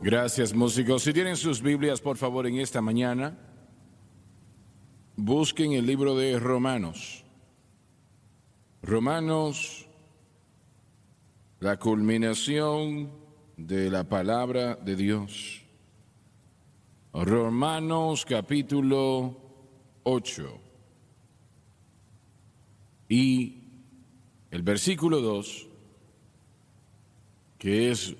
Gracias, músicos. Si tienen sus Biblias, por favor, en esta mañana, busquen el libro de Romanos. Romanos, la culminación de la palabra de Dios. Romanos capítulo 8. Y el versículo 2, que es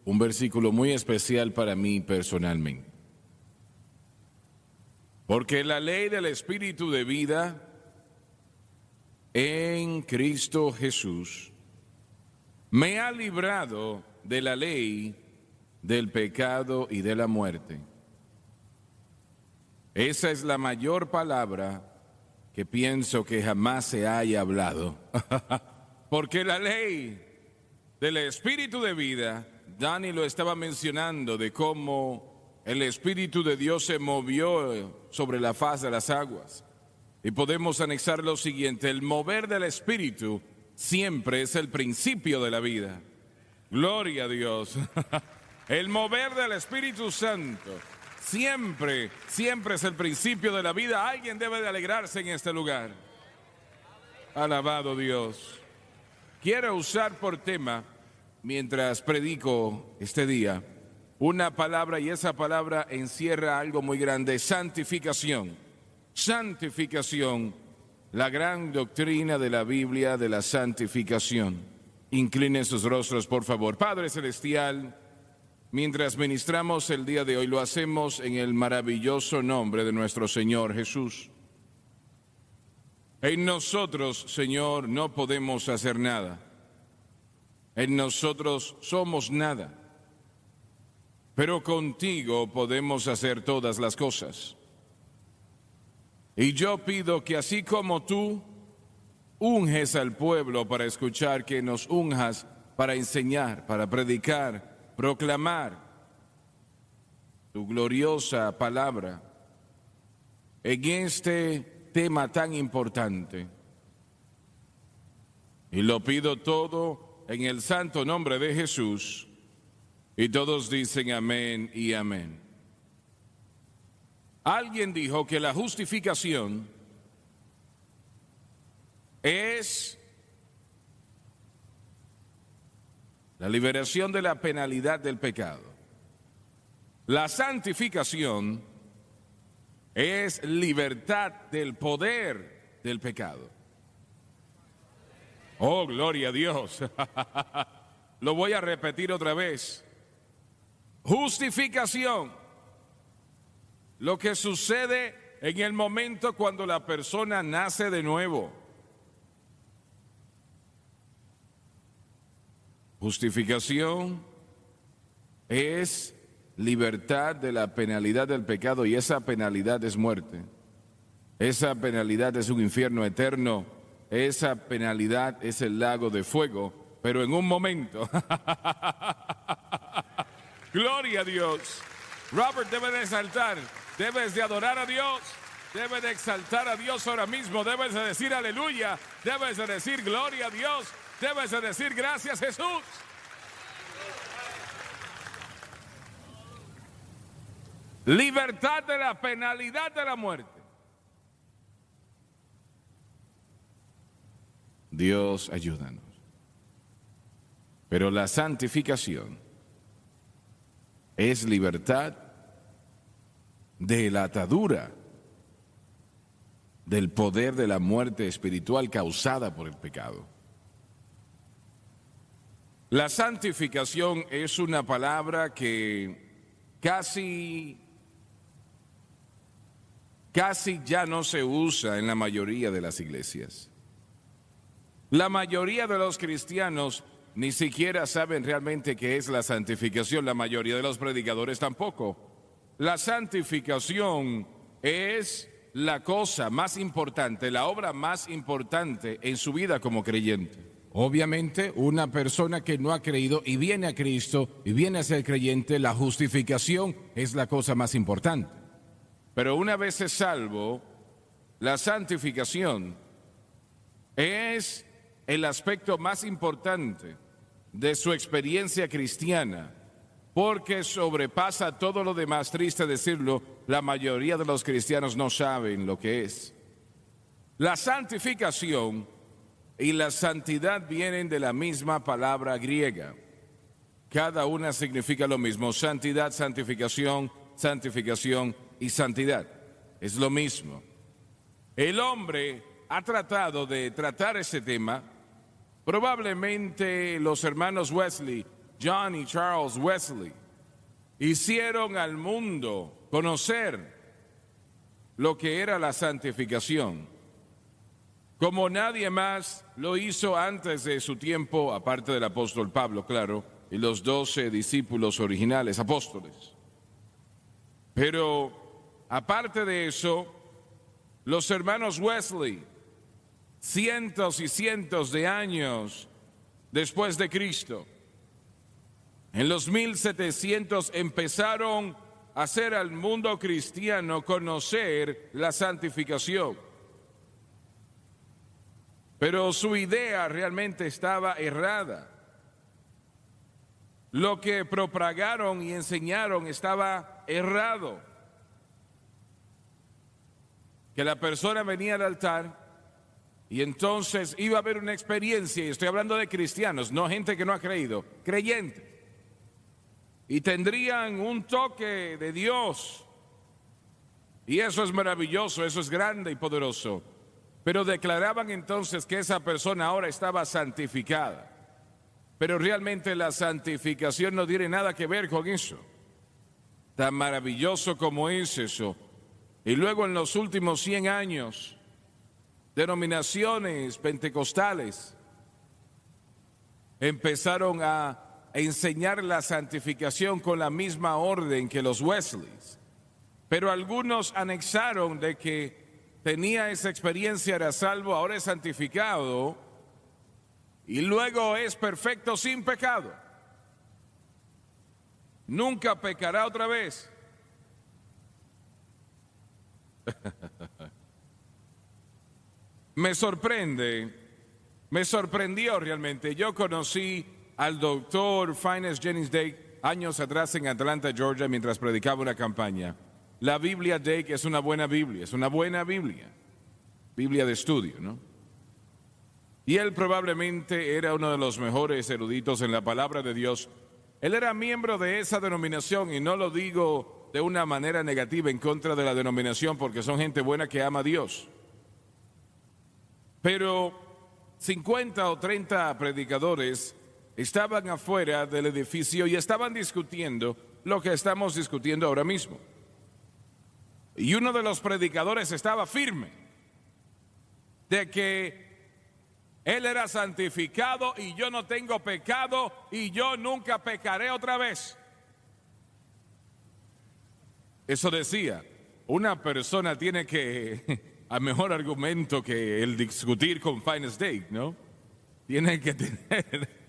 un versículo muy especial para mí personalmente. Porque la ley del Espíritu de vida en Cristo Jesús me ha librado de la ley del pecado y de la muerte. Esa es la mayor palabra que pienso que jamás se haya hablado. Porque la ley del Espíritu de vida, Dani lo estaba mencionando, de cómo el Espíritu de Dios se movió sobre la faz de las aguas. Y podemos anexar lo siguiente: el mover del Espíritu siempre es el principio de la vida. Gloria a Dios. El mover del Espíritu Santo siempre es el principio de la vida. Alguien debe de alegrarse en este lugar. Alabado Dios. Quiero usar por tema, mientras predico este día, una palabra, y esa palabra encierra algo muy grande: santificación. Santificación, la gran doctrina de la Biblia de la santificación. Inclinen sus rostros, por favor. Padre Celestial, mientras ministramos el día de hoy, lo hacemos en el maravilloso nombre de nuestro Señor Jesús. En nosotros, Señor, no podemos hacer nada. En nosotros somos nada. Pero contigo podemos hacer todas las cosas. Y yo pido que así como tú unges al pueblo para escuchar, que nos unjas para enseñar, para predicar, proclamar tu gloriosa palabra en este tema tan importante. Y lo pido todo en el santo nombre de Jesús. Y todos dicen amén y amén. Alguien dijo que la justificación es la liberación de la penalidad del pecado. La santificación es libertad del poder del pecado. Oh, gloria a Dios. Lo voy a repetir otra vez. Justificación, lo que sucede en el momento cuando la persona nace de nuevo. Justificación es libertad de la penalidad del pecado, y esa penalidad es muerte. Esa penalidad es un infierno eterno. Esa penalidad es el lago de fuego, pero en un momento. Gloria a Dios. Robert debe de saltar. Debes de adorar a Dios, debes de exaltar a Dios ahora mismo, debes de decir aleluya, debes de decir gloria a Dios, debes de decir gracias Jesús. Libertad de la penalidad de la muerte. Dios, ayúdanos. Pero la santificación es libertad de la atadura del poder de la muerte espiritual causada por el pecado. La santificación es una palabra que casi ya no se usa en la mayoría de las iglesias. La mayoría de los cristianos ni siquiera saben realmente qué es la santificación. La mayoría de los predicadores tampoco. La santificación es la cosa más importante, la obra más importante en su vida como creyente. Obviamente, una persona que no ha creído y viene a Cristo y viene a ser creyente, la justificación es la cosa más importante. Pero una vez es salvo, la santificación es el aspecto más importante de su experiencia cristiana. porque sobrepasa todo lo demás. Triste decirlo, la mayoría de los cristianos no saben lo que es. La santificación y la santidad vienen de la misma palabra griega. Cada una significa lo mismo: santidad, santificación, santificación y santidad. Es lo mismo. El hombre ha tratado de tratar ese tema. Probablemente los hermanos Wesley, John y Charles Wesley, hicieron al mundo conocer lo que era la santificación, como nadie más lo hizo antes de su tiempo, aparte del apóstol Pablo, claro, y los 12 discípulos originales, apóstoles. Pero aparte de eso, los hermanos Wesley, cientos y cientos de años después de Cristo, en los 1700 empezaron a hacer al mundo cristiano conocer la santificación. Pero su idea realmente estaba errada. Lo que propagaron y enseñaron estaba errado. Que la persona venía al altar y entonces iba a haber una experiencia, y estoy hablando de cristianos, no gente que no ha creído, creyentes. Y tendrían un toque de Dios. Y eso es maravilloso, eso es grande y poderoso. Pero declaraban entonces que esa persona ahora estaba santificada. Pero realmente la santificación no tiene nada que ver con eso. Tan maravilloso como es eso. Y luego en los últimos 100 años, denominaciones pentecostales empezaron a enseñar la santificación con la misma orden que los Wesleys. Pero algunos anexaron de que tenía esa experiencia, era salvo, ahora es santificado y luego es perfecto sin pecado. Nunca pecará otra vez. Me sorprendió realmente. Yo conocí al doctor Fiennes Jennings Dake años atrás en Atlanta, Georgia, mientras predicaba una campaña. La Biblia Dake es una buena Biblia, Biblia de estudio, ¿no? Y él probablemente era uno de los mejores eruditos en la palabra de Dios. Él era miembro de esa denominación, y no lo digo de una manera negativa en contra de la denominación, porque son gente buena que ama a Dios. Pero 50 o 30 predicadores estaban afuera del edificio y estaban discutiendo lo que estamos discutiendo ahora mismo. Y uno de los predicadores estaba firme de que él era santificado y yo no tengo pecado y yo nunca pecaré otra vez. Eso decía, una persona tiene que, a mejor argumento que el discutir con Fiennes Dake, ¿no? Tiene que tener.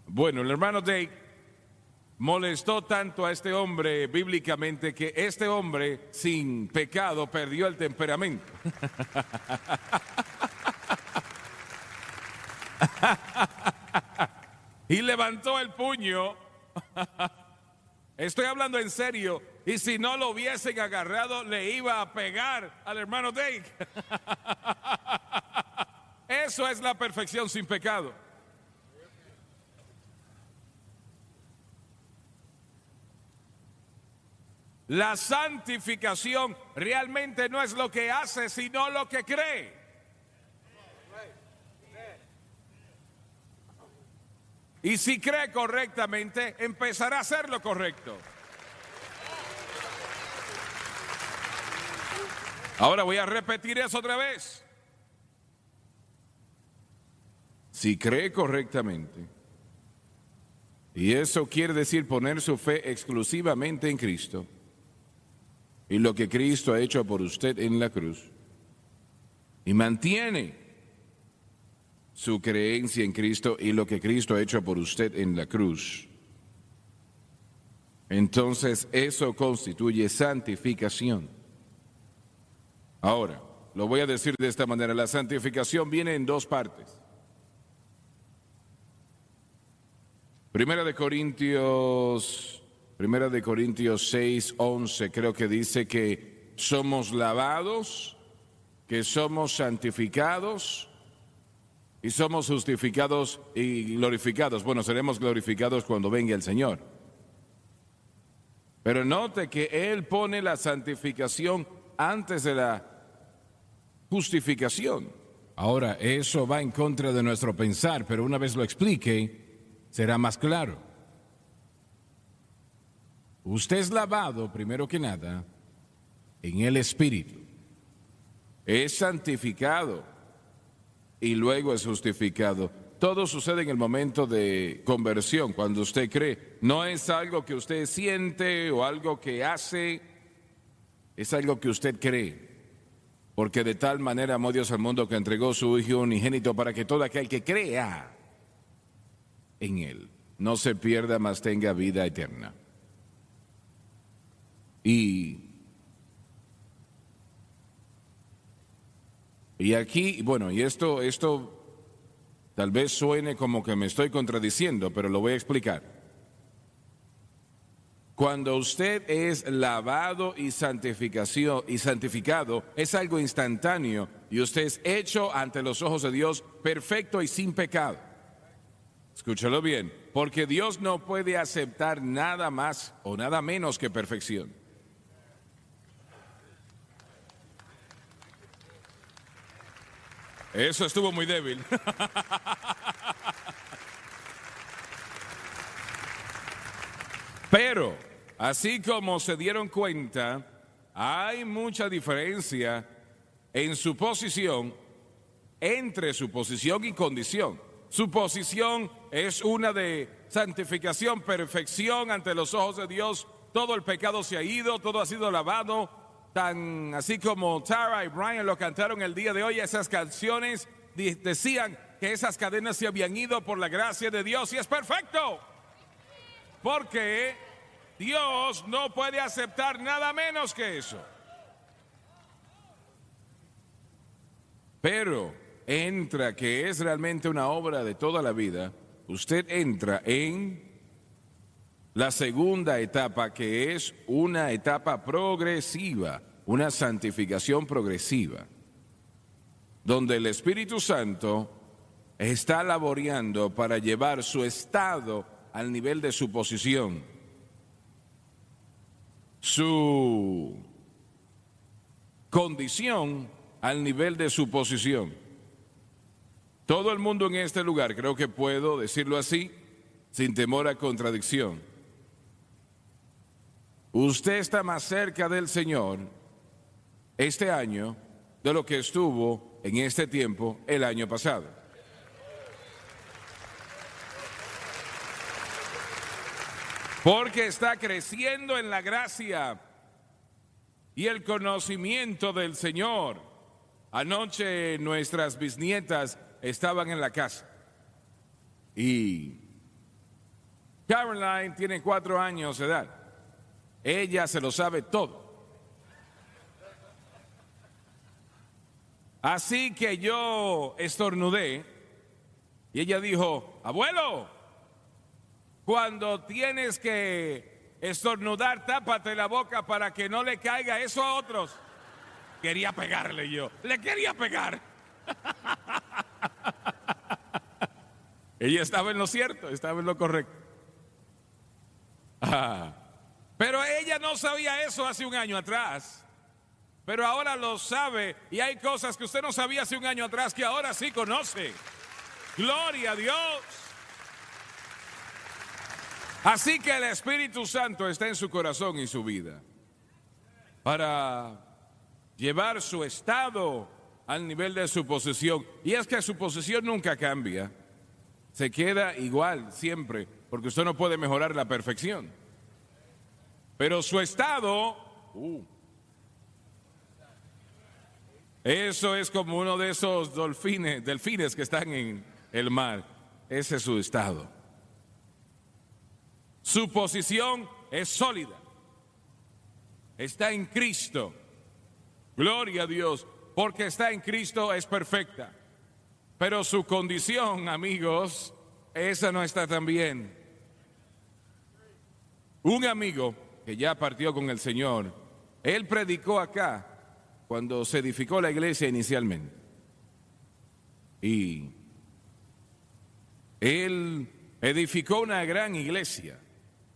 Bueno, el hermano Dake molestó tanto a este hombre bíblicamente que este hombre sin pecado perdió el temperamento. Y levantó el puño. Estoy hablando en serio. Y si no lo hubiesen agarrado, le iba a pegar al hermano Dake. Eso es la perfección sin pecado. La santificación realmente no es lo que hace, sino lo que cree. Y si cree correctamente, empezará a hacer lo correcto. Ahora voy a repetir eso otra vez. Si cree correctamente, y eso quiere decir poner su fe exclusivamente en Cristo y lo que Cristo ha hecho por usted en la cruz, y mantiene su creencia en Cristo y lo que Cristo ha hecho por usted en la cruz, entonces eso constituye santificación. Ahora, lo voy a decir de esta manera: la santificación viene en dos partes. Primera de Corintios 6:11, creo que dice que somos lavados, que somos santificados y somos justificados y glorificados. Bueno, seremos glorificados cuando venga el Señor. Pero note que Él pone la santificación antes de la justificación. Ahora, eso va en contra de nuestro pensar, pero una vez lo explique, será más claro. Usted es lavado, primero que nada, en el Espíritu. Es santificado y luego es justificado. Todo sucede en el momento de conversión, cuando usted cree. No es algo que usted siente o algo que hace, es algo que usted cree. Porque de tal manera amó Dios al mundo que entregó su Hijo unigénito para que todo aquel que crea en Él no se pierda, mas tenga vida eterna. Y aquí, bueno, y esto tal vez suene como que me estoy contradiciendo, pero lo voy a explicar. Cuando usted es lavado y santificado, es algo instantáneo y usted es hecho ante los ojos de Dios perfecto y sin pecado. Escúchalo bien, porque Dios no puede aceptar nada más o nada menos que perfección. Eso estuvo muy débil. Pero, así como se dieron cuenta, hay mucha diferencia en su posición, entre su posición y condición. Su posición es una de santificación, perfección ante los ojos de Dios. Todo el pecado se ha ido, todo ha sido lavado. Tan así como Tara y Brian lo cantaron el día de hoy, esas canciones decían que esas cadenas se habían ido por la gracia de Dios y es perfecto. Porque Dios no puede aceptar nada menos que eso. Pero entra, que es realmente una obra de toda la vida, usted entra en la segunda etapa, que es una etapa progresiva, una santificación progresiva, donde el Espíritu Santo está laboreando para llevar su estado al nivel de su posición, su condición al nivel de su posición. Todo el mundo en este lugar, creo que puedo decirlo así, sin temor a contradicción, usted está más cerca del Señor este año de lo que estuvo en este tiempo el año pasado. Porque está creciendo en la gracia y el conocimiento del Señor. Anoche nuestras bisnietas estaban en la casa y Caroline tiene 4 años de edad. Ella se lo sabe todo. Así que yo estornudé y ella dijo: abuelo, cuando tienes que estornudar, tápate la boca para que no le caiga eso a otros. Quería pegarle yo, le quería pegar. Ella estaba en lo cierto, estaba en lo correcto. Pero ella no sabía eso hace un año atrás. Pero ahora lo sabe y hay cosas que usted no sabía hace un año atrás que ahora sí conoce. Gloria a Dios. Así que el Espíritu Santo está en su corazón y su vida para llevar su estado al nivel de su posición. Y es que su posición nunca cambia. Se queda igual siempre, porque usted no puede mejorar la perfección. Pero su estado, eso es como uno de esos delfines que están en el mar. Ese es su estado. Su posición es sólida. Está en Cristo. Gloria a Dios, porque está en Cristo es perfecta. Pero su condición, amigos, esa no está tan bien. Un amigo que ya partió con el Señor, él predicó acá cuando se edificó la iglesia inicialmente. Y él edificó una gran iglesia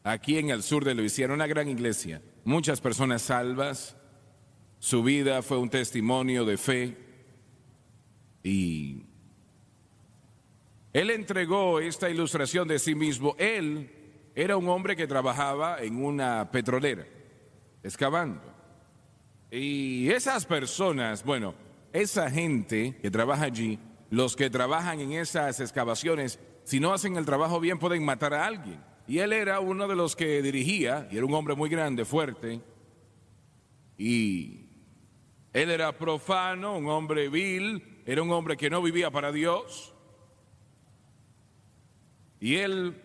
aquí en el sur de Luisiana, una gran iglesia. Muchas personas salvas, su vida fue un testimonio de fe. Y él entregó esta ilustración de sí mismo. Él era un hombre que trabajaba en una petrolera, excavando. Y esas personas, bueno, esa gente que trabaja allí, los que trabajan en esas excavaciones, si no hacen el trabajo bien pueden matar a alguien. Y él era uno de los que dirigía, y era un hombre muy grande, fuerte, y él era profano, un hombre vil, era un hombre que no vivía para Dios, y él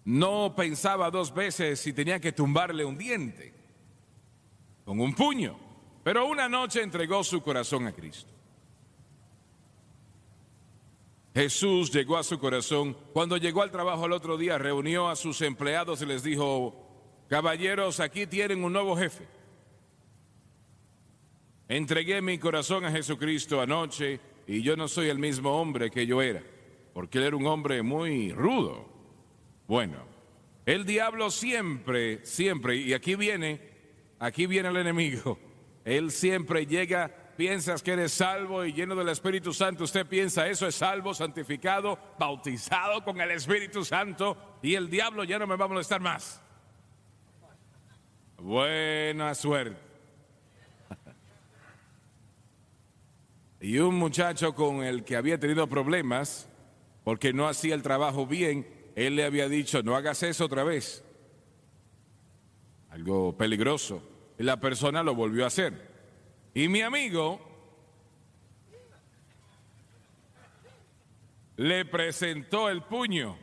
no pensaba dos veces si tenía que tumbarle un diente con un puño, pero una noche entregó su corazón a Cristo. Jesús llegó a su corazón. Cuando llegó al trabajo el otro día, reunió a sus empleados y les dijo: caballeros, aquí tienen un nuevo jefe. Entregué mi corazón a Jesucristo anoche y yo no soy el mismo hombre que yo era, porque él era un hombre muy rudo. Bueno, el diablo siempre, y aquí viene el enemigo. Él siempre llega. Piensas que eres salvo y lleno del Espíritu Santo. Usted piensa eso es salvo, santificado, bautizado con el Espíritu Santo, y el diablo ya no me va a molestar más. Buena suerte. Y un muchacho con el que había tenido problemas porque no hacía el trabajo bien, él le había dicho: no hagas eso otra vez. Algo peligroso. Y la persona lo volvió a hacer. Y mi amigo le presentó el puño,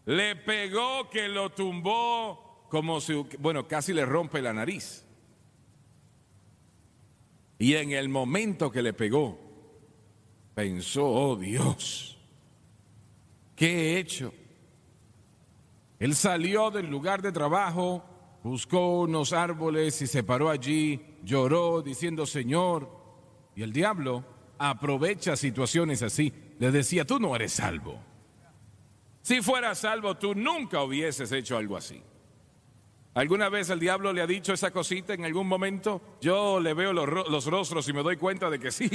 le pegó que lo tumbó como si, bueno, casi le rompe la nariz. Y en el momento que le pegó, pensó: oh Dios, ¿qué he hecho? Él salió del lugar de trabajo, buscó unos árboles y se paró allí, lloró diciendo: Señor. Y el diablo aprovecha situaciones así. Le decía: tú no eres salvo. Si fueras salvo, tú nunca hubieses hecho algo así. ¿Alguna vez el diablo le ha dicho esa cosita en algún momento? Yo le veo los rostros y me doy cuenta de que sí.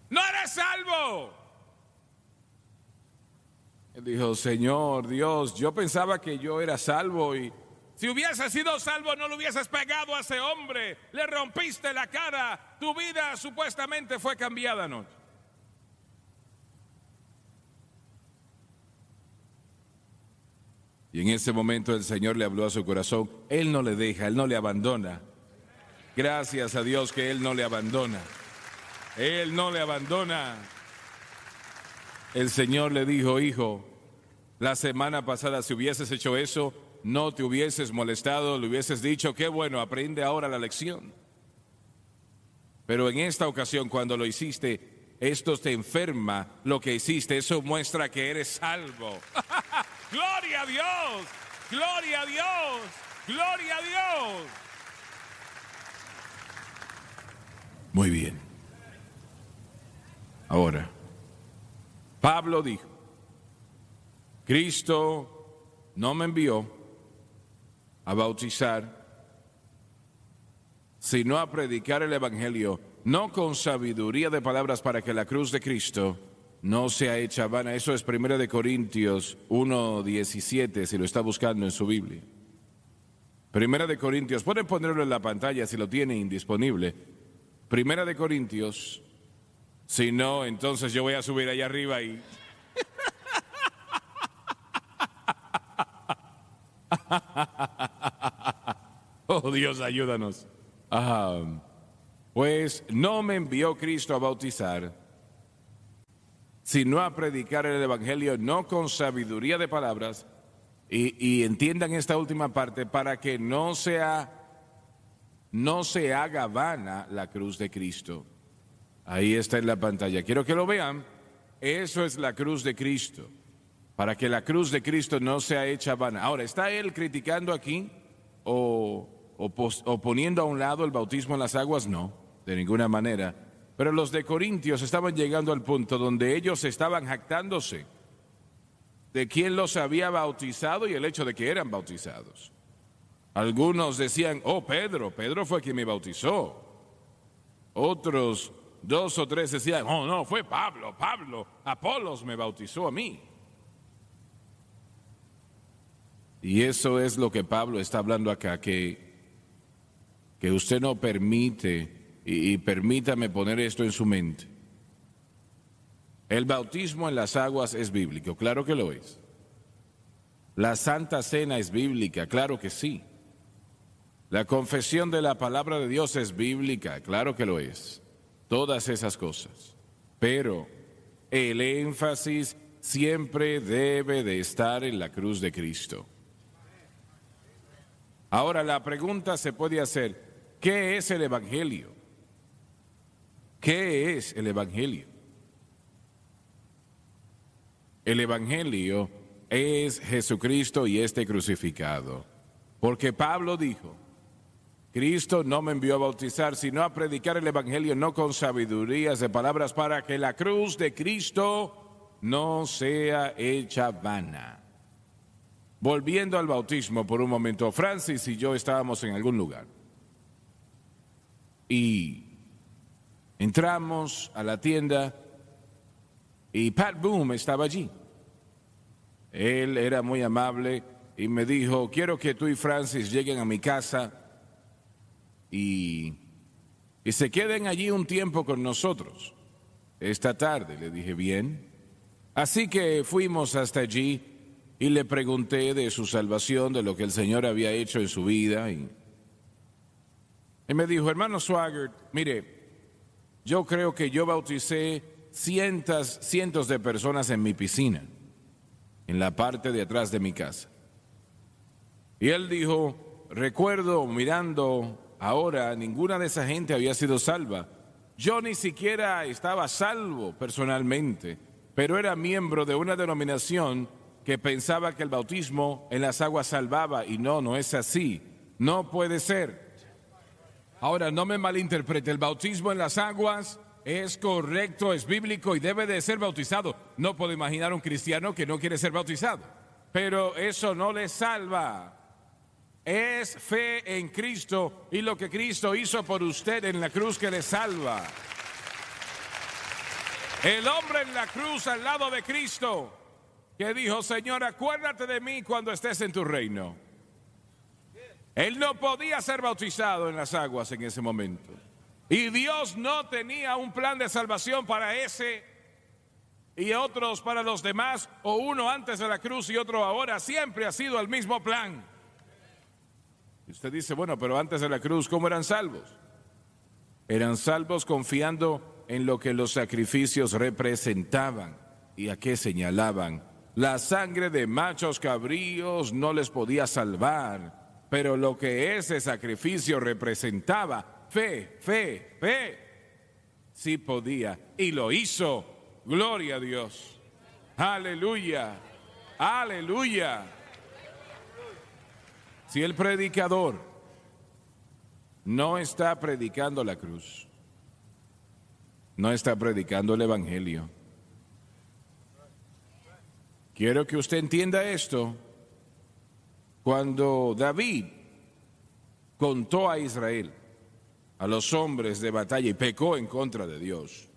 ¡No eres salvo! Él dijo: Señor Dios, yo pensaba que yo era salvo, y si hubiese sido salvo no le hubieses pegado a ese hombre, le rompiste la cara, tu vida supuestamente fue cambiada anoche. Y en ese momento el Señor le habló a su corazón. Él no le deja, Él no le abandona. Gracias a Dios que Él no le abandona. Él no le abandona. El Señor le dijo: hijo, la semana pasada si hubieses hecho eso, no te hubieses molestado, le hubieses dicho: qué bueno, aprende ahora la lección. Pero en esta ocasión, cuando lo hiciste, esto te enferma lo que hiciste, eso muestra que eres salvo. ¡Gloria a Dios! ¡Gloria a Dios! ¡Gloria a Dios! Muy bien. Ahora, Pablo dijo: Cristo no me envió a bautizar, sino a predicar el Evangelio, no con sabiduría de palabras, para que la cruz de Cristo no sea hecha vana. Eso es 1 Corintios 1:17, si lo está buscando en su Biblia. 1 Corintios, pueden ponerlo en la pantalla si lo tienen disponible. 1 Corintios, si no, entonces yo voy a subir allá arriba y... Oh Dios, ayúdanos. Pues no me envió Cristo a bautizar, sino a predicar el Evangelio, no con sabiduría de palabras, y entiendan esta última parte, para que no se haga vana la cruz de Cristo. Ahí está en la pantalla. Quiero que lo vean. Eso es la cruz de Cristo. Para que la cruz de Cristo no sea hecha vana. Ahora, ¿está él criticando aquí o poniendo a un lado el bautismo en las aguas? No, de ninguna manera. Pero los de Corintios estaban llegando al punto donde ellos estaban jactándose de quién los había bautizado y el hecho de que eran bautizados. Algunos decían, oh, Pedro fue quien me bautizó. Otros, 2 o 3 decían, oh, no, fue Pablo, Apolos me bautizó a mí. Y eso es lo que Pablo está hablando acá, que usted no permite, y permítame poner esto en su mente. El bautismo en las aguas es bíblico, claro que lo es. La Santa Cena es bíblica, claro que sí. La confesión de la palabra de Dios es bíblica, claro que lo es. Todas esas cosas. Pero el énfasis siempre debe de estar en la cruz de Cristo. Ahora la pregunta se puede hacer, ¿qué es el Evangelio? ¿Qué es el Evangelio? El Evangelio es Jesucristo y este crucificado. Porque Pablo dijo, Cristo no me envió a bautizar, sino a predicar el Evangelio no con sabidurías de palabras para que la cruz de Cristo no sea hecha vana. Volviendo al bautismo por un momento, Francis y yo estábamos en algún lugar y entramos a la tienda y Pat Boone estaba allí. Él era muy amable y me dijo, quiero que tú y Francis lleguen a mi casa y se queden allí un tiempo con nosotros. Esta tarde, le dije, bien. Así que fuimos hasta allí y le pregunté de su salvación, de lo que el Señor había hecho en su vida. Y me dijo, hermano Swaggart, mire, yo creo que yo bauticé cientos de personas en mi piscina, en la parte de atrás de mi casa. Y él dijo, recuerdo mirando ahora, ninguna de esa gente había sido salva. Yo ni siquiera estaba salvo personalmente, pero era miembro de una denominación que pensaba que el bautismo en las aguas salvaba, y no es así. No puede ser. Ahora, no me malinterprete, el bautismo en las aguas es correcto, es bíblico y debe de ser bautizado. No puedo imaginar un cristiano que no quiere ser bautizado, pero eso no le salva. Es fe en Cristo y lo que Cristo hizo por usted en la cruz que le salva. El hombre en la cruz al lado de Cristo que dijo, Señor, acuérdate de mí cuando estés en tu reino. Él no podía ser bautizado en las aguas en ese momento. Y Dios no tenía un plan de salvación para ese y otros para los demás, o uno antes de la cruz y otro ahora. Siempre ha sido el mismo plan. Y usted dice, bueno, pero antes de la cruz, ¿cómo eran salvos? Eran salvos confiando en lo que los sacrificios representaban y a qué señalaban. La sangre de machos cabríos no les podía salvar, pero lo que ese sacrificio representaba, fe, sí podía, y lo hizo. Gloria a Dios. Aleluya, aleluya. Si el predicador no está predicando la cruz, no está predicando el Evangelio. Quiero que usted entienda esto. Cuando David contó a Israel, a los hombres de batalla, y pecó en contra de Dios,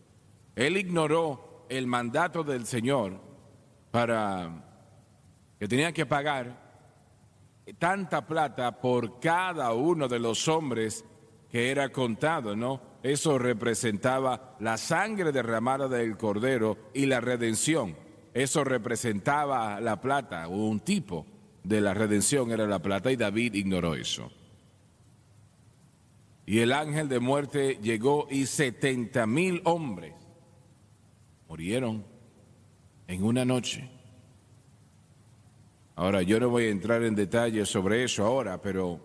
él ignoró el mandato del Señor para que tenían que pagar tanta plata por cada uno de los hombres que era contado, ¿no? Eso representaba la sangre derramada del Cordero y la redención. Eso representaba la plata, o un tipo de la redención era la plata, y David ignoró eso. Y el ángel de muerte llegó y 70,000 hombres murieron en una noche. Ahora, yo no voy a entrar en detalles sobre eso ahora, pero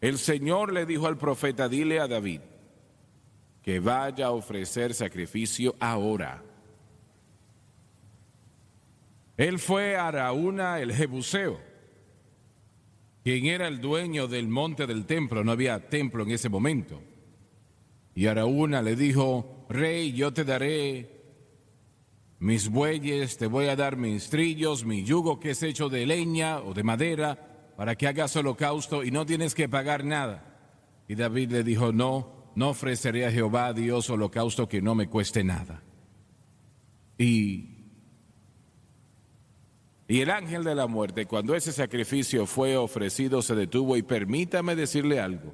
el Señor le dijo al profeta, dile a David que vaya a ofrecer sacrificio ahora. Él fue a Araúna el Jebuseo, quien era el dueño del monte del templo. No había templo en ese momento. Y Araúna le dijo: Rey, yo te daré mis bueyes, te voy a dar mis trillos, mi yugo que es hecho de leña o de madera, para que hagas holocausto y no tienes que pagar nada. Y David le dijo: no ofreceré a Jehová Dios holocausto que no me cueste nada. Y el ángel de la muerte, cuando ese sacrificio fue ofrecido, se detuvo. Y permítame decirle algo.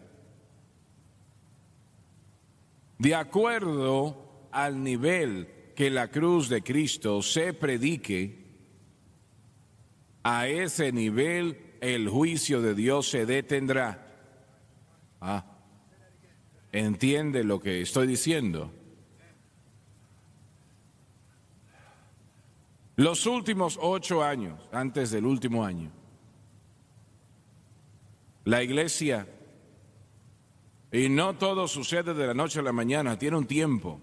De acuerdo al nivel que la cruz de Cristo se predique, a ese nivel el juicio de Dios se detendrá. ¿Entiende lo que estoy diciendo? Los últimos 8 años, antes del último año, la iglesia, y no todo sucede de la noche a la mañana, tiene un tiempo,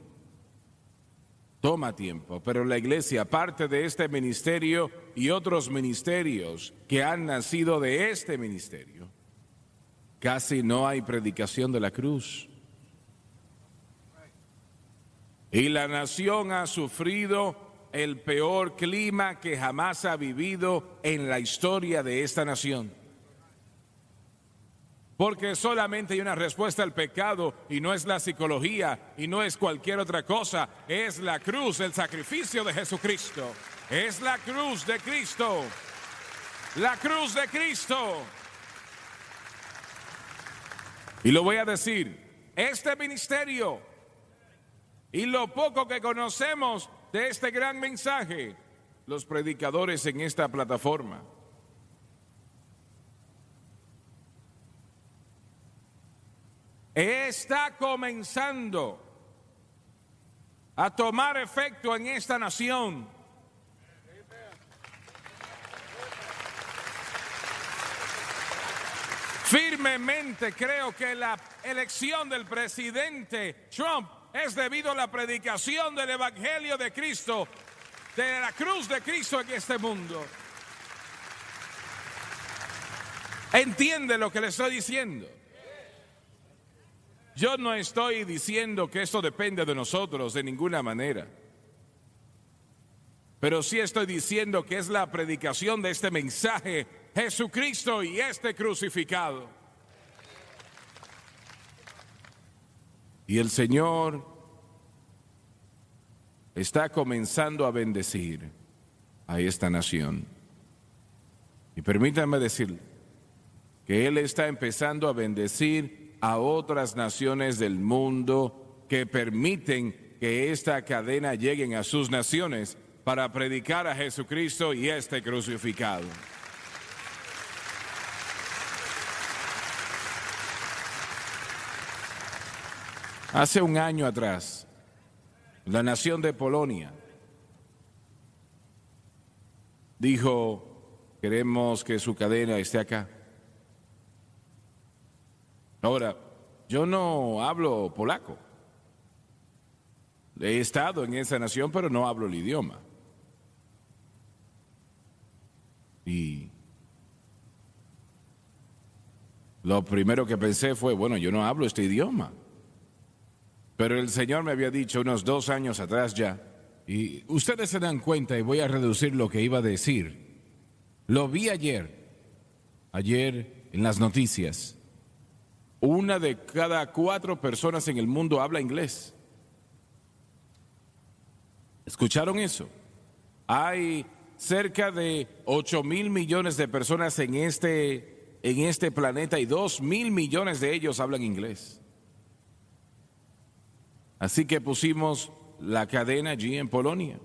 toma tiempo, pero la iglesia, parte de este ministerio y otros ministerios que han nacido de este ministerio, casi no hay predicación de la cruz. Y la nación ha sufrido el peor clima que jamás ha vivido en la historia de esta nación. Porque solamente hay una respuesta al pecado, y no es la psicología y no es cualquier otra cosa, es la cruz, el sacrificio de Jesucristo. Es la cruz de Cristo. La cruz de Cristo. Y lo voy a decir, este ministerio y lo poco que conocemos de este gran mensaje, los predicadores en esta plataforma, está comenzando a tomar efecto en esta nación. Firmemente creo que la elección del presidente Trump es debido a la predicación del Evangelio de Cristo, de la cruz de Cristo en este mundo. ¿Entiende lo que le estoy diciendo? Yo no estoy diciendo que esto depende de nosotros de ninguna manera, pero sí estoy diciendo que es la predicación de este mensaje, Jesucristo y este crucificado. Y el Señor está comenzando a bendecir a esta nación. Y permítanme decirle que Él está empezando a bendecir a otras naciones del mundo que permiten que esta cadena llegue a sus naciones para predicar a Jesucristo y este crucificado. Hace un año atrás, la nación de Polonia dijo: queremos que su cadena esté acá. Ahora, yo no hablo polaco. He estado en esa nación, pero no hablo el idioma. Y lo primero que pensé fue, bueno, yo no hablo este idioma. Pero el Señor me había dicho unos 2 años atrás ya, y ustedes se dan cuenta, y voy a reducir lo que iba a decir. Lo vi ayer en las noticias. 1 de cada 4 personas en el mundo habla inglés. ¿Escucharon eso? Hay cerca de 8,000 millones de personas en este planeta y 2,000 millones de ellos hablan inglés. Así que pusimos la cadena allí en Polonia.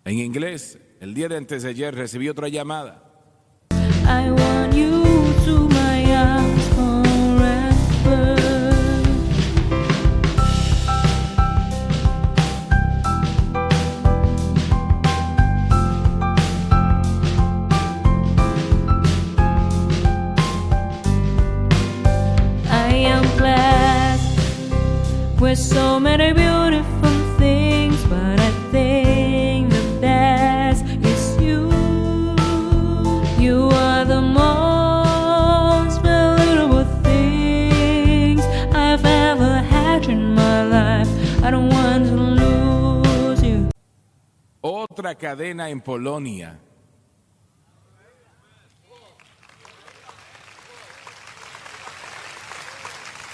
En inglés, el día de antes de ayer recibí otra llamada. I want you to my arms forever. I am with so many beautiful things, but I think the best is you. You are the most valuable things I've ever had in my life. I don't want to lose you. Otra cadena en Polonia.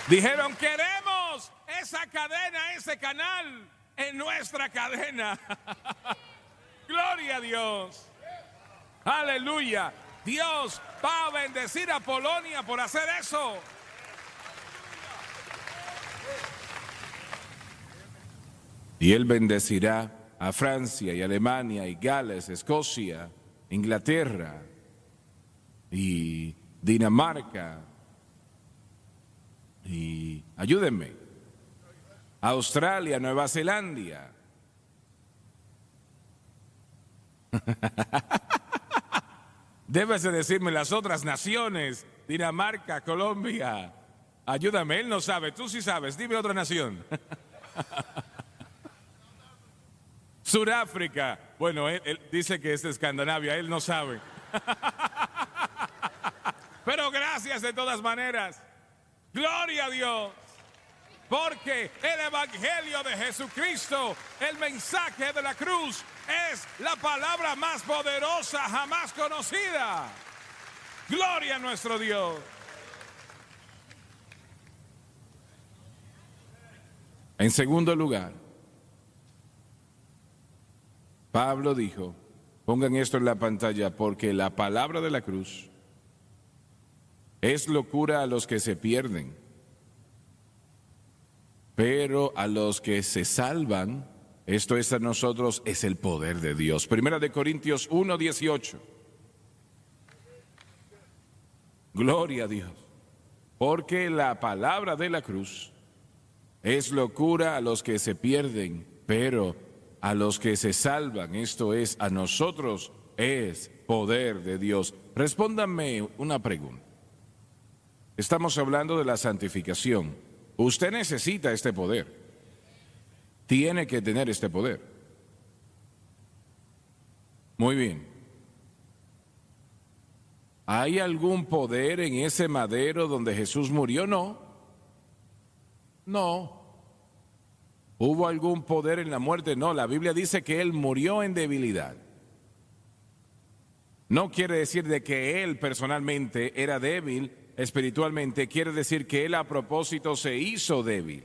Dijeron, queremos esa cadena, ese canal en nuestra cadena. Gloria a Dios. Aleluya. Dios va a bendecir a Polonia por hacer eso. Y Él bendecirá a Francia y Alemania y Gales, Escocia, Inglaterra y Dinamarca. Y ayúdenme, Australia, Nueva Zelanda. Debes de decirme las otras naciones, Dinamarca, Colombia. Ayúdame, él no sabe, tú sí sabes, dime otra nación. Sudáfrica, bueno, él dice que es de Escandinavia, él no sabe. Pero gracias de todas maneras. Gloria a Dios, porque el Evangelio de Jesucristo, el mensaje de la cruz, es la palabra más poderosa jamás conocida. Gloria a nuestro Dios. En segundo lugar, Pablo dijo, pongan esto en la pantalla, porque la palabra de la cruz es locura a los que se pierden, pero a los que se salvan, esto es a nosotros, es el poder de Dios. Primera de Corintios 1:18. Gloria a Dios. Porque la palabra de la cruz es locura a los que se pierden, pero a los que se salvan, esto es a nosotros, es poder de Dios. Respóndanme una pregunta. Estamos hablando de la santificación. Usted necesita este poder. Tiene que tener este poder. Muy bien. ¿Hay algún poder en ese madero donde Jesús murió? No. No. ¿Hubo algún poder en la muerte? No. La Biblia dice que Él murió en debilidad. No quiere decir de que Él personalmente era débil. Espiritualmente quiere decir que Él a propósito se hizo débil.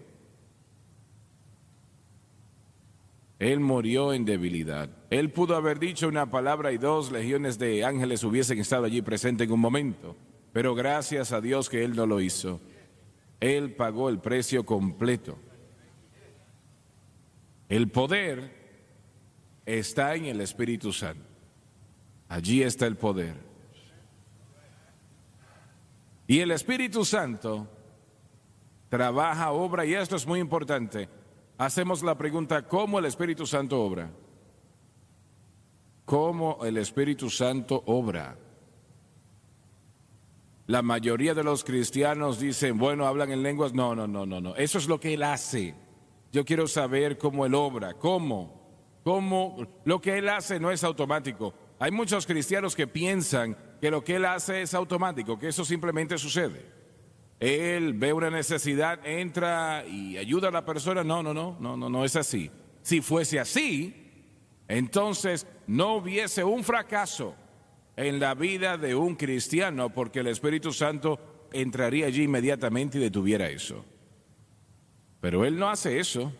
Él murió en debilidad. Él pudo haber dicho una palabra y 2 legiones de ángeles hubiesen estado allí presentes en un momento, pero gracias a Dios que Él no lo hizo. Él pagó el precio completo. El poder está en el Espíritu Santo. Allí está el poder. Y el Espíritu Santo trabaja, obra, y esto es muy importante. Hacemos la pregunta, ¿cómo el Espíritu Santo obra? ¿Cómo el Espíritu Santo obra? La mayoría de los cristianos dicen, bueno, hablan en lenguas. No. Eso es lo que Él hace. Yo quiero saber cómo Él obra. ¿Cómo? Lo que Él hace no es automático. Hay muchos cristianos que piensan que lo que Él hace es automático, que eso simplemente sucede. Él ve una necesidad, entra y ayuda a la persona. No es así. Si fuese así, entonces no hubiese un fracaso en la vida de un cristiano, porque el Espíritu Santo entraría allí inmediatamente y detuviera eso. Pero Él no hace eso.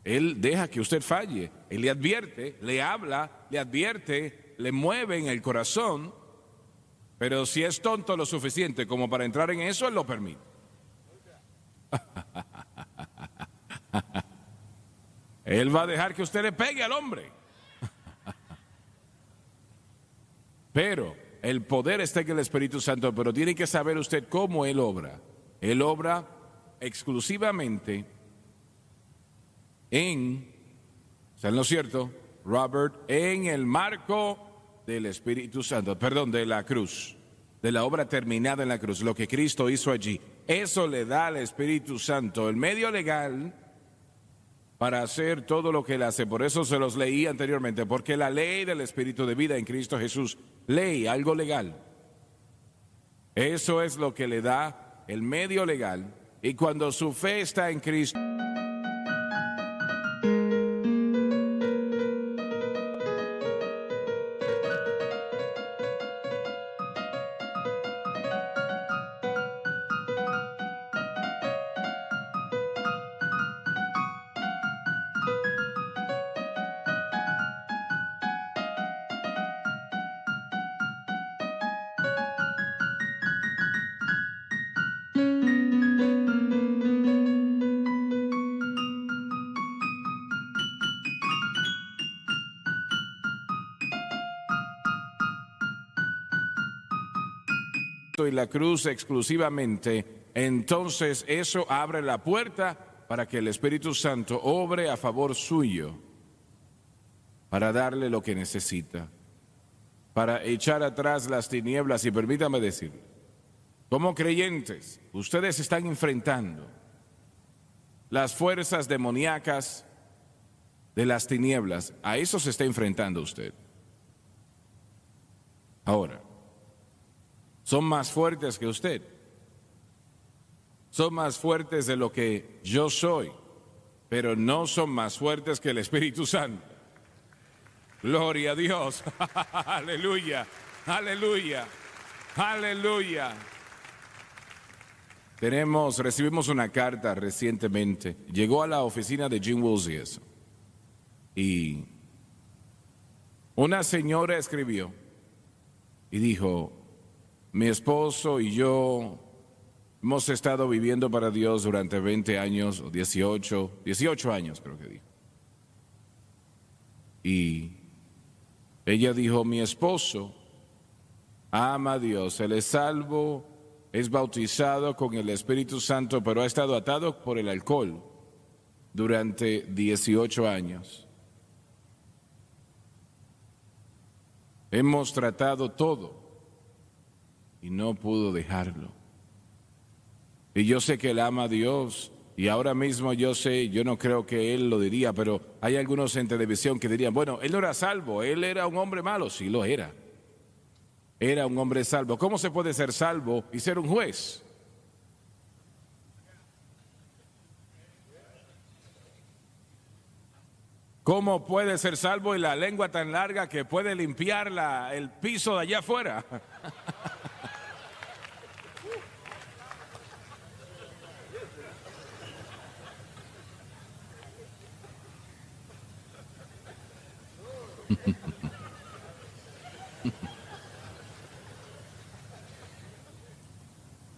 Él deja que usted falle. Él le advierte, le habla, le advierte, le mueve en el corazón. Pero si es tonto lo suficiente como para entrar en eso, Él lo permite. Él va a dejar que usted le pegue al hombre. Pero el poder está en el Espíritu Santo, pero tiene que saber usted cómo Él obra. Él obra exclusivamente ¿están lo cierto, Robert? En el marco del Espíritu Santo, perdón, de la cruz, de la obra terminada en la cruz, lo que Cristo hizo allí. eso le da al Espíritu Santo el medio legal para hacer todo lo que él hace. Por eso se los leí anteriormente, porque la ley del Espíritu de vida en Cristo Jesús, ley, algo legal. Eso es lo que le da el medio legal. Y cuando su fe está en Cristo, y la cruz exclusivamente, entonces eso abre la puerta para que el Espíritu Santo obre a favor suyo, para darle lo que necesita, para echar atrás las tinieblas. Y permítame decir, como creyentes, ustedes están enfrentando las fuerzas demoníacas de las tinieblas. A eso se está enfrentando usted. Ahora, son más fuertes que usted. Son más fuertes de lo que yo soy, pero no son más fuertes que el Espíritu Santo. Gloria a Dios. Aleluya, aleluya, aleluya. Recibimos una carta recientemente. Llegó a la oficina de Jim Woolsey y una señora escribió y dijo: mi esposo y yo hemos estado viviendo para Dios durante 20 años, o 18 años creo que dijo. Y ella dijo: mi esposo ama a Dios, él es salvo, es bautizado con el Espíritu Santo, pero ha estado atado por el alcohol durante 18 años. Hemos tratado todo y no pudo dejarlo. Y yo sé que él ama a Dios, y ahora mismo yo no creo que él lo diría, pero hay algunos en televisión que dirían: bueno, él no era salvo, él era un hombre malo. Sí lo era. Era un hombre salvo. ¿Cómo se puede ser salvo y ser un juez? ¿Cómo puede ser salvo y la lengua tan larga que puede limpiar el piso de allá afuera?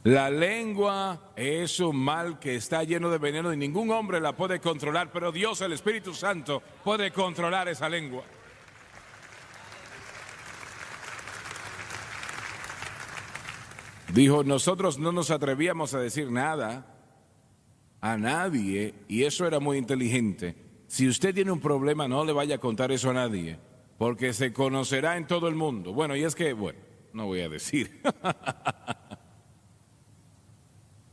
La lengua es un mal que está lleno de veneno y ningún hombre la puede controlar, pero Dios, el Espíritu Santo, puede controlar esa lengua. Dijo: nosotros no nos atrevíamos a decir nada a nadie, y eso era muy inteligente. Si usted tiene un problema, no le vaya a contar eso a nadie, porque se conocerá en todo el mundo. Bueno, y es que, no voy a decir.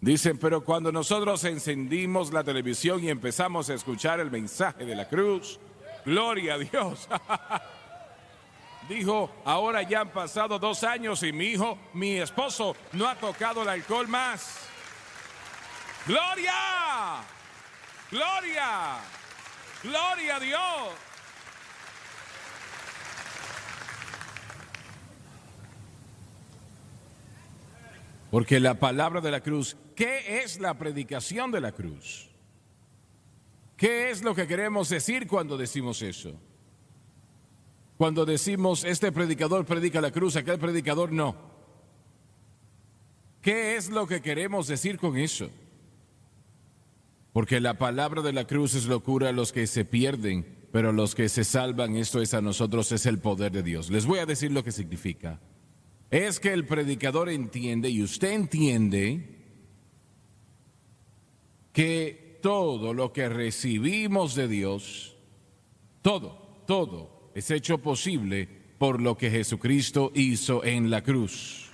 Dicen: pero cuando nosotros encendimos la televisión y empezamos a escuchar el mensaje de la cruz, gloria a Dios. Dijo: ahora ya han pasado 2 años y mi esposo no ha tocado el alcohol más. ¡Gloria! ¡Gloria! ¡Gloria a Dios! Porque la palabra de la cruz, ¿qué es la predicación de la cruz? ¿Qué es lo que queremos decir cuando decimos eso? Cuando decimos: este predicador predica la cruz, aquel predicador no. ¿Qué es lo que queremos decir con eso? Porque la palabra de la cruz es locura a los que se pierden, pero los que se salvan, esto es a nosotros, es el poder de Dios. Les voy a decir lo que significa. Es que el predicador entiende, y usted entiende, que todo lo que recibimos de Dios, todo es hecho posible por lo que Jesucristo hizo en la cruz.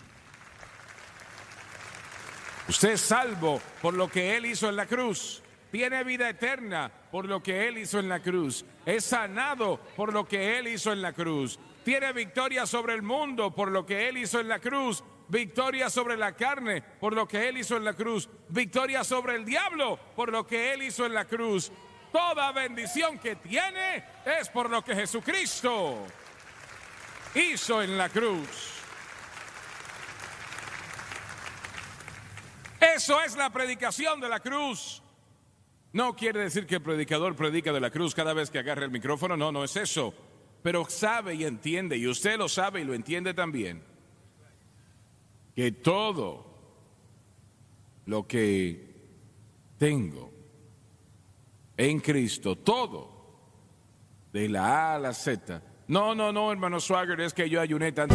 Usted es salvo por lo que Él hizo en la cruz. Tiene vida eterna por lo que Él hizo en la cruz. Es sanado por lo que Él hizo en la cruz. Tiene victoria sobre el mundo por lo que Él hizo en la cruz. Victoria sobre la carne por lo que Él hizo en la cruz. Victoria sobre el diablo por lo que Él hizo en la cruz. Toda bendición que tiene es por lo que Jesucristo hizo en la cruz. Eso es la predicación de la cruz. No quiere decir que el predicador predica de la cruz cada vez que agarra el micrófono. No, no es eso. Pero sabe y entiende, y usted lo sabe y lo entiende también, que todo lo que tengo en Cristo, todo, de la A a la Z. No, hermano Swagger, es que yo ayuné tanto.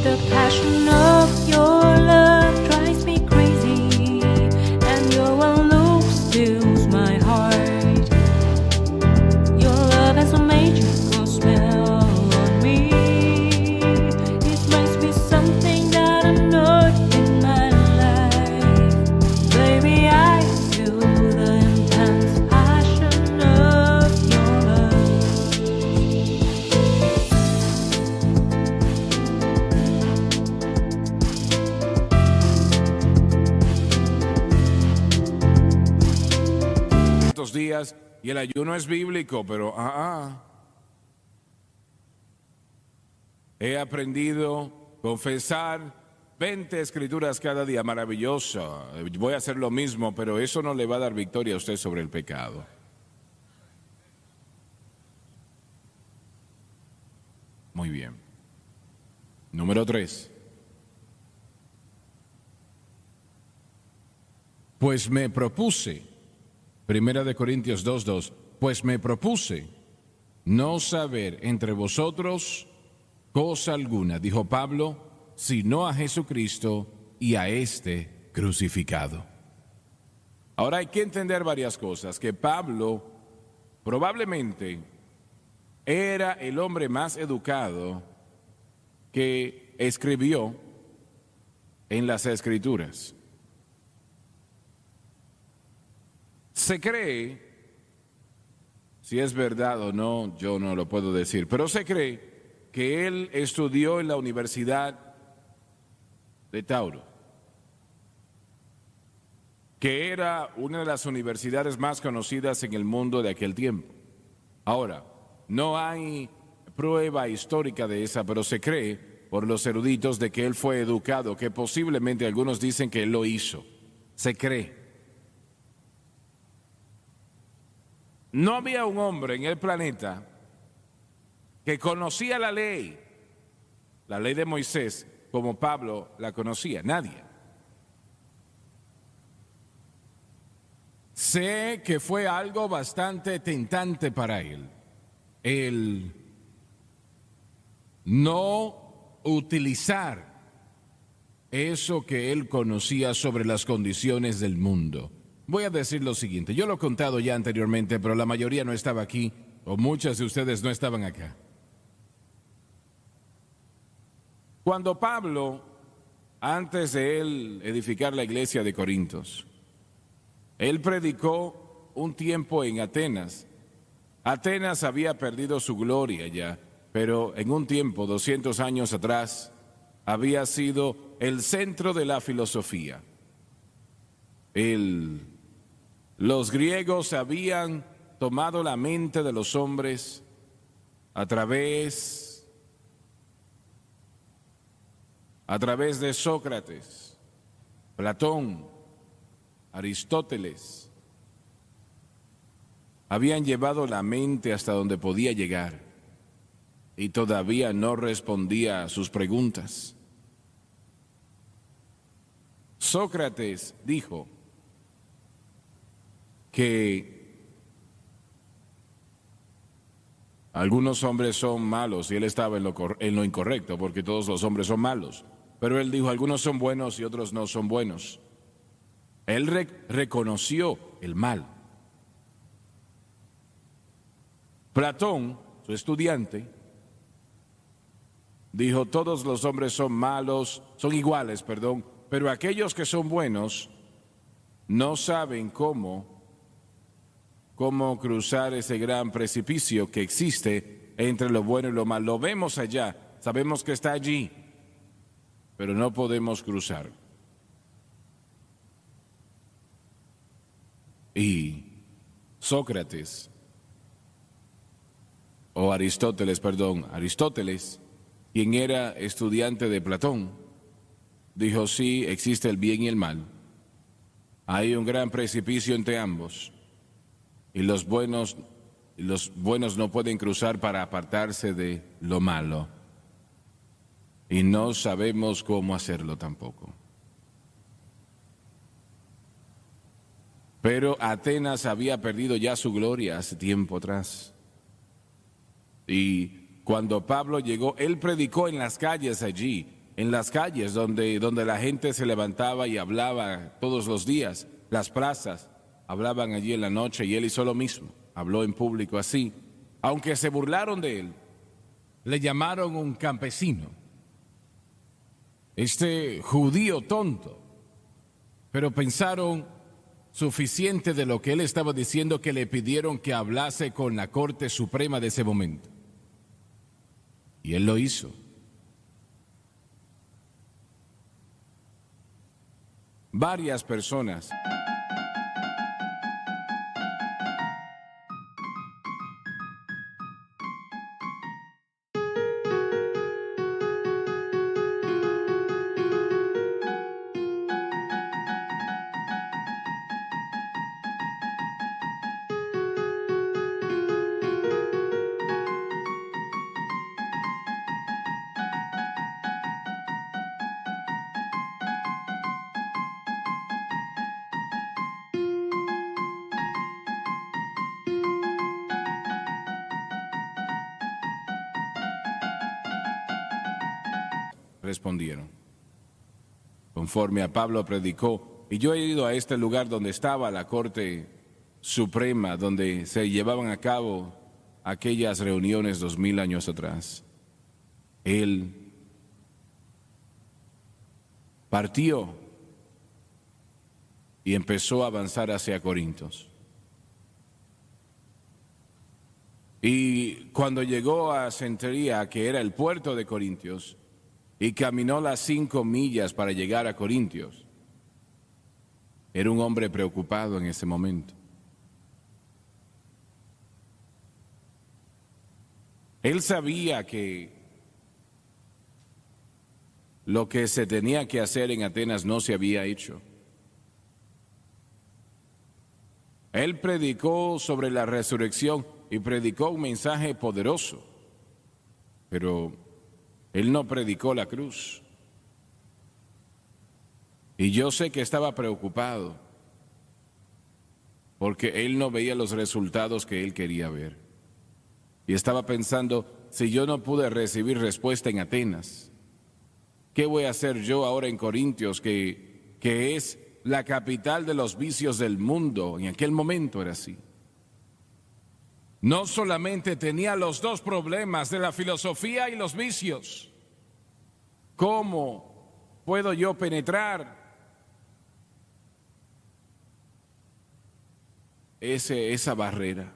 The passion of your love drives me crazy, and your one look steals my heart. Your love has a magical spell on me. It makes me something that I'm not in my life. Baby, I feel the intense passion of your love. Estos días, y el ayuno es bíblico, pero he aprendido a confesar 20 escrituras cada día, maravilloso. Voy a hacer lo mismo, pero eso no le va a dar victoria a usted sobre el pecado. Muy bien. Número 3. Pues me propuse, 1 Corintios 2:2, pues me propuse no saber entre vosotros cosa alguna, dijo Pablo, sino a Jesucristo y a este crucificado. Ahora hay que entender varias cosas, que Pablo probablemente era el hombre más educado que escribió en las Escrituras. Se cree, si es verdad o no, yo no lo puedo decir, pero se cree que él estudió en la Universidad de Tauro, que era una de las universidades más conocidas en el mundo de aquel tiempo. Ahora, no hay prueba histórica de esa, pero se cree por los eruditos de que él fue educado, que posiblemente algunos dicen que él lo hizo. Se cree. No había un hombre en el planeta que conocía la ley de Moisés, como Pablo la conocía. Nadie. Sé que fue algo bastante tentante para él, el no utilizar eso que él conocía sobre las condiciones del mundo. Voy a decir lo siguiente, yo lo he contado ya anteriormente, pero la mayoría no estaba aquí, o muchas de ustedes no estaban acá. Cuando Pablo, antes de él edificar la iglesia de Corintios, él predicó un tiempo en Atenas. Atenas había perdido su gloria ya, pero en un tiempo, 200 años atrás, había sido el centro de la filosofía. Los griegos habían tomado la mente de los hombres a través de Sócrates, Platón, Aristóteles. Habían llevado la mente hasta donde podía llegar y todavía no respondía a sus preguntas. Sócrates dijo que algunos hombres son malos y él estaba en lo incorrecto, porque todos los hombres son malos. Pero él dijo, algunos son buenos y otros no son buenos. Él reconoció el mal. Platón, su estudiante, Dijo, todos los hombres son malos, son iguales, perdón, pero aquellos que son buenos no saben cómo cruzar ese gran precipicio que existe entre lo bueno y lo malo. Lo vemos allá, sabemos que está allí, pero no podemos cruzar. Y Aristóteles, quien era estudiante de Platón, dijo, sí, existe el bien y el mal. Hay un gran precipicio entre ambos. Y los buenos no pueden cruzar para apartarse de lo malo. Y no sabemos cómo hacerlo tampoco. Pero Atenas había perdido ya su gloria hace tiempo atrás. Y cuando Pablo llegó, él predicó en las calles allí, en las calles donde la gente se levantaba y hablaba todos los días, las plazas, hablaban allí en la noche y él hizo lo mismo, habló en público así. Aunque se burlaron de él, le llamaron un campesino, este judío tonto, pero pensaron suficiente de lo que él estaba diciendo que le pidieron que hablase con la Corte Suprema de ese momento. Y él lo hizo. Varias personas respondieron, conforme a Pablo predicó. Y yo he ido a este lugar donde estaba la Corte Suprema, donde se llevaban a cabo aquellas reuniones 2000 años atrás. Él partió y empezó a avanzar hacia Corintios. Y cuando llegó a Centuria, que era el puerto de Corintios, y caminó las 5 millas para llegar a Corintios, era un hombre preocupado en ese momento. Él sabía que lo que se tenía que hacer en Atenas no se había hecho. Él predicó sobre la resurrección y predicó un mensaje poderoso, pero él no predicó la cruz. Y yo sé que estaba preocupado porque él no veía los resultados que él quería ver. Y estaba pensando, si yo no pude recibir respuesta en Atenas, ¿qué voy a hacer yo ahora en Corintios, que es la capital de los vicios del mundo? En aquel momento era así. No solamente tenía los dos problemas de la filosofía y los vicios. ¿Cómo puedo yo penetrar esa barrera?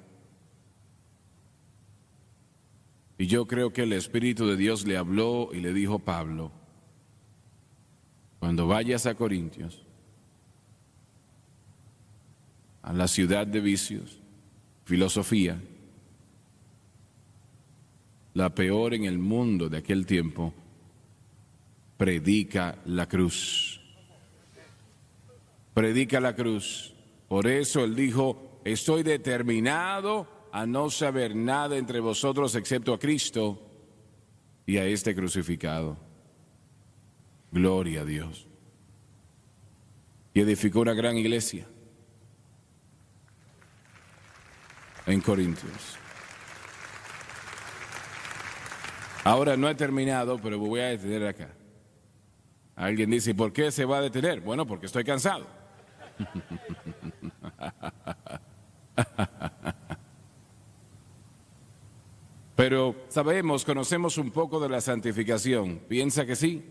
Y yo creo que el Espíritu de Dios le habló y le dijo, Pablo, cuando vayas a Corintios, a la ciudad de vicios, filosofía, la peor en el mundo de aquel tiempo, predica la cruz. Predica la cruz. Por eso él dijo, estoy determinado a no saber nada entre vosotros excepto a Cristo y a este crucificado. Gloria a Dios. Y edificó una gran iglesia en Corintios. Ahora no he terminado, pero me voy a detener acá. Alguien dice, ¿por qué se va a detener? Bueno, porque estoy cansado. Pero sabemos, conocemos un poco de la santificación. ¿Piensa que sí?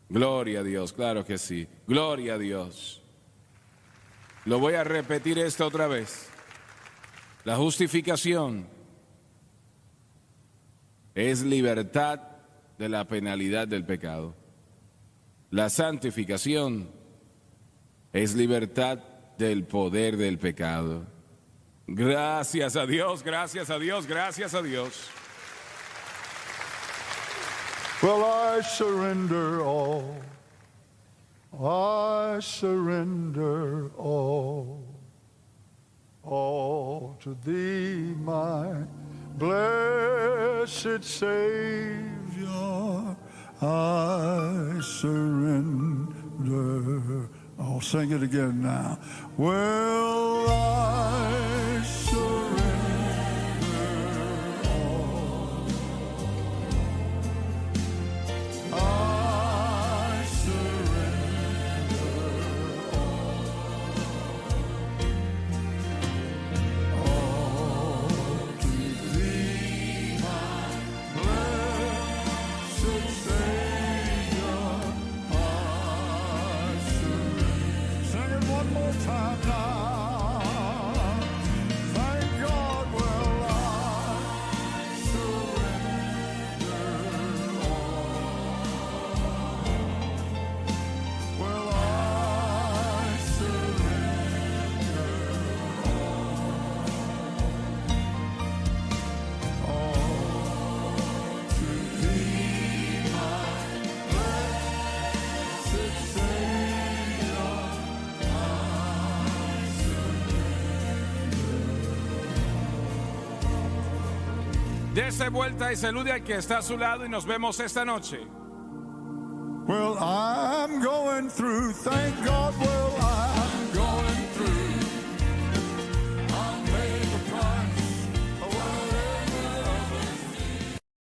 Gloria a Dios, claro que sí. Gloria a Dios. Lo voy a repetir esto otra vez. La justificación es libertad de la penalidad del pecado. La santificación es libertad del poder del pecado. Gracias a Dios, gracias a Dios, gracias a Dios. Well, I surrender all. I surrender all to thee, my blessed Savior. I surrender. I'll sing it again now. Well, I surrender all. I surrender all to thee, my blessed Savior. I surrender. Sing it one more time now. Thank God, well, I surrender all. Well, I surrender all to thee, my blessed Savior. Dese vuelta y salude al que está a su lado y nos vemos esta noche. Well, I'm going through, thank God, well,